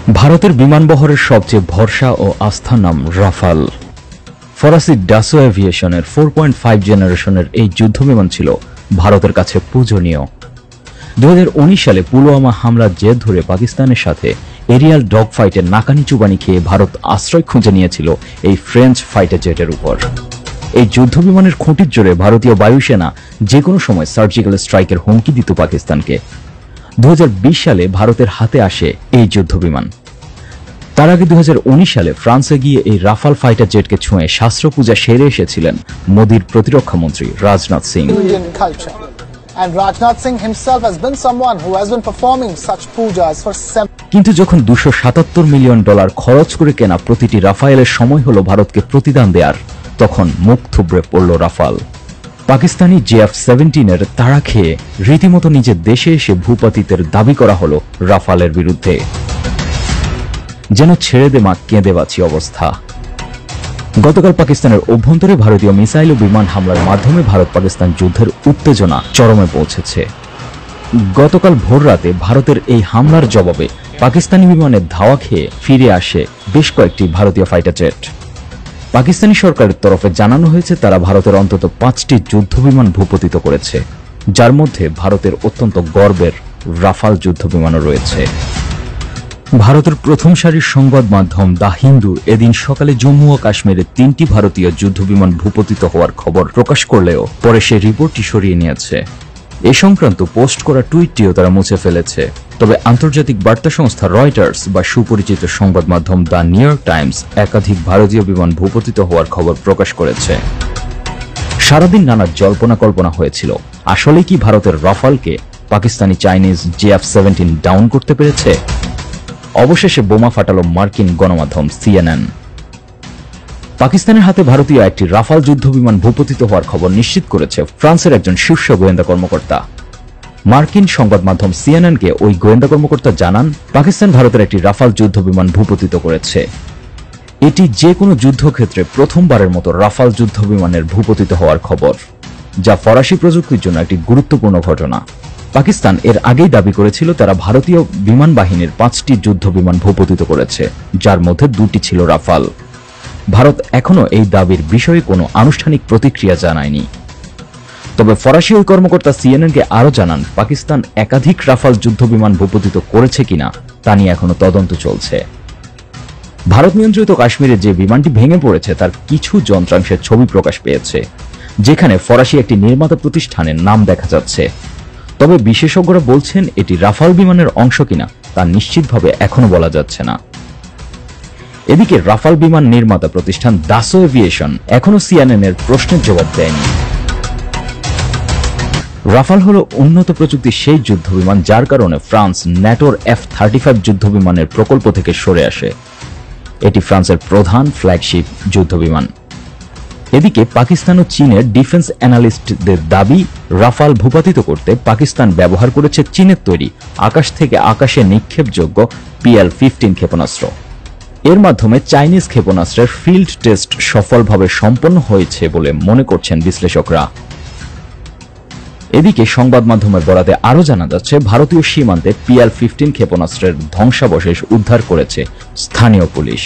ভারতের বিমানবহরের সবচেয়ে ভরসা ও আস্থার নাম রাফাল। ফরাসি ডাসো এভিয়েশনের 4.5 জেনারেশনের এই যুদ্ধবিমান ছিল ভারতের কাছে পূজনীয়। 2019 সালে পুলওয়ামা হামলার জের ধরে পাকিস্তানের সাথে এরিয়াল ডগ ফাইটের নাকানি চুবানি খেয়ে ভারত আশ্রয় খুঁজে নিয়েছিল এই ফ্রেঞ্চ ফাইটার জেটের উপর। এই যুদ্ধবিমানের খুঁটির জোরে ভারতীয় বায়ুসেনা যে কোনো সময় সার্জিক্যাল স্ট্রাইকের হুমকি দিত পাকিস্তানকে। 2020 সালে ভারতের হাতে আসে এই যুদ্ধবিমান। তার আগে 2019 সালে ফ্রান্সে গিয়ে এই রাফাল ফাইটার জেটকে ছুঁয়ে শাস্ত্র পূজা সেরে এসেছিলেন মোদির প্রতিরক্ষা মন্ত্রী রাজনাথ সিং। কিন্তু যখন $277 মিলিয়ন খরচ করে কেনা প্রতিটি রাফায়েলের সময় হলো ভারতকে প্রতিদান দেয়ার, তখন মুখ থুবড়ে পড়ল রাফাল। পাকিস্তানি JF-17 এর তাড়া খেয়ে রীতিমতো নিজের দেশে এসে ভূপাতিতের দাবি করা হলো রাফালের বিরুদ্ধে। যেন ছেড়ে দে মা কেঁদে বাঁচি অবস্থা। গতকাল পাকিস্তানের অভ্যন্তরে ভারতীয় মিসাইল ও বিমান হামলার মাধ্যমে ভারত পাকিস্তান যুদ্ধের উত্তেজনা চরমে পৌঁছেছে। গতকাল ভোররাতে ভারতের এই হামলার জবাবে পাকিস্তানি বিমানের ধাওয়া খেয়ে ফিরে আসে বেশ কয়েকটি ভারতীয় ফাইটার জেট। পাকিস্তানি সরকারের তরফে জানানো হয়েছে তারা ভারতের অন্তত 5টি যুদ্ধবিমান ভূপতিত করেছে, যার মধ্যে ভারতের অত্যন্ত গর্বের রাফাল যুদ্ধবিমানও রয়েছে। ভারতের প্রথম সারির সংবাদ মাধ্যম দ্য হিন্দু এদিন সকালে জম্মু ও কাশ্মীরে 3টি ভারতীয় যুদ্ধবিমান ভূপতিত হওয়ার খবর প্রকাশ করলেও পরে সে রিপোর্টটি সরিয়ে নিয়েছে। এ সংক্রান্ত পোস্ট করা টুইটটিও তারা মুছে ফেলেছে। তবে আন্তর্জাতিক বার্তা সংস্থা রয়টার্স বা সুপরিচিত সংবাদ মাধ্যম দ্য নিউ ইয়র্ক টাইমস একাধিক ভারতীয় বিমান ভূপতিত হওয়ার খবর প্রকাশ করেছে। সারাদিন নানা জল্পনা কল্পনা হয়েছিল, আসলে কি ভারতের রাফালকে পাকিস্তানি চাইনিজ JF-17 ডাউন করতে পেরেছে? অবশেষে বোমা ফাটালো মার্কিন গণমাধ্যম CNN। পাকিস্তানের হাতে ভারতীয় একটি রাফাল যুদ্ধবিমান ভূপতিত হওয়ার খবর নিশ্চিত করেছে ফ্রান্সের একজন শীর্ষ গোয়েন্দা কর্মকর্তা। মার্কিন সংবাদ মাধ্যম CNN-কে ওই গোয়েন্দা কর্মকর্তা জানান, পাকিস্তান ভারতের একটি রাফাল যুদ্ধবিমান ভূপতিত করেছে। এটি যে কোনো যুদ্ধক্ষেত্রে প্রথমবারের মতো রাফাল যুদ্ধবিমানের ভূপতিত হওয়ার খবর, যা ফরাসি প্রযুক্তির জন্য একটি গুরুত্বপূর্ণ ঘটনা। পাকিস্তান এর আগেই দাবি করেছিল তারা ভারতীয় বিমান বাহিনীর 5টি যুদ্ধবিমান ভূপতিত করেছে, যার মধ্যে 2টি ছিল রাফাল। ভারত এখনো এই দাবির বিষয়ে কোনো আনুষ্ঠানিক প্রতিক্রিয়া জানায়নি। তবে ফরাসি ওই কর্মকর্তা CNN-কে আরও জানান, পাকিস্তান একাধিক রাফাল যুদ্ধবিমান ভূপতিত করেছে কিনা তা নিয়ে এখনো তদন্ত চলছে। ভারত নিয়ন্ত্রিত কাশ্মীরে যে বিমানটি ভেঙে পড়েছে তার কিছু যন্ত্রাংশের ছবি প্রকাশ পেয়েছে, যেখানে ফরাসি একটি নির্মাতা প্রতিষ্ঠানের নাম দেখা যাচ্ছে। তবে বিশেষজ্ঞরা বলছেন এটি রাফাল বিমানের অংশ কিনা তা নিশ্চিতভাবে এখনো বলা যাচ্ছে না। এদিকে রাফাল বিমান নির্মাতা প্রতিষ্ঠান ডাসো এভিয়েশন এখনো CNN-এর প্রশ্নের জবাব দেয়নি। রাফাল হলো উন্নত প্রযুক্তির সেই যুদ্ধবিমান যার কারণে ফ্রান্স ন্যাটোর F-35 যুদ্ধবিমানের প্রকল্প থেকে সরে আসে। এটি ফ্রান্সের প্রধান ফ্ল্যাগশিপ যুদ্ধবিমান। এদিকে পাকিস্তান ও চীনের ডিফেন্স অ্যানালিস্টদের দাবি, রাফাল ভূপাতিত করতে পাকিস্তান ব্যবহার করেছে চীনের তৈরি আকাশ থেকে আকাশে নিক্ষেপযোগ্য PL-15 ক্ষেপণাস্ত্র। এর মাধ্যমে চাইনিজ ক্ষেপণাস্ত্রের ফিল্ড টেস্ট সফলভাবে সম্পন্ন হয়েছে বলে মনে করছেন বিশ্লেষকরা। এদিকে সংবাদ মাধ্যমের বরাতে আরও জানা যাচ্ছে, ভারতীয় সীমান্তে PL-15 ক্ষেপণাস্ত্রের ধ্বংসাবশেষ উদ্ধার করেছে স্থানীয় পুলিশ।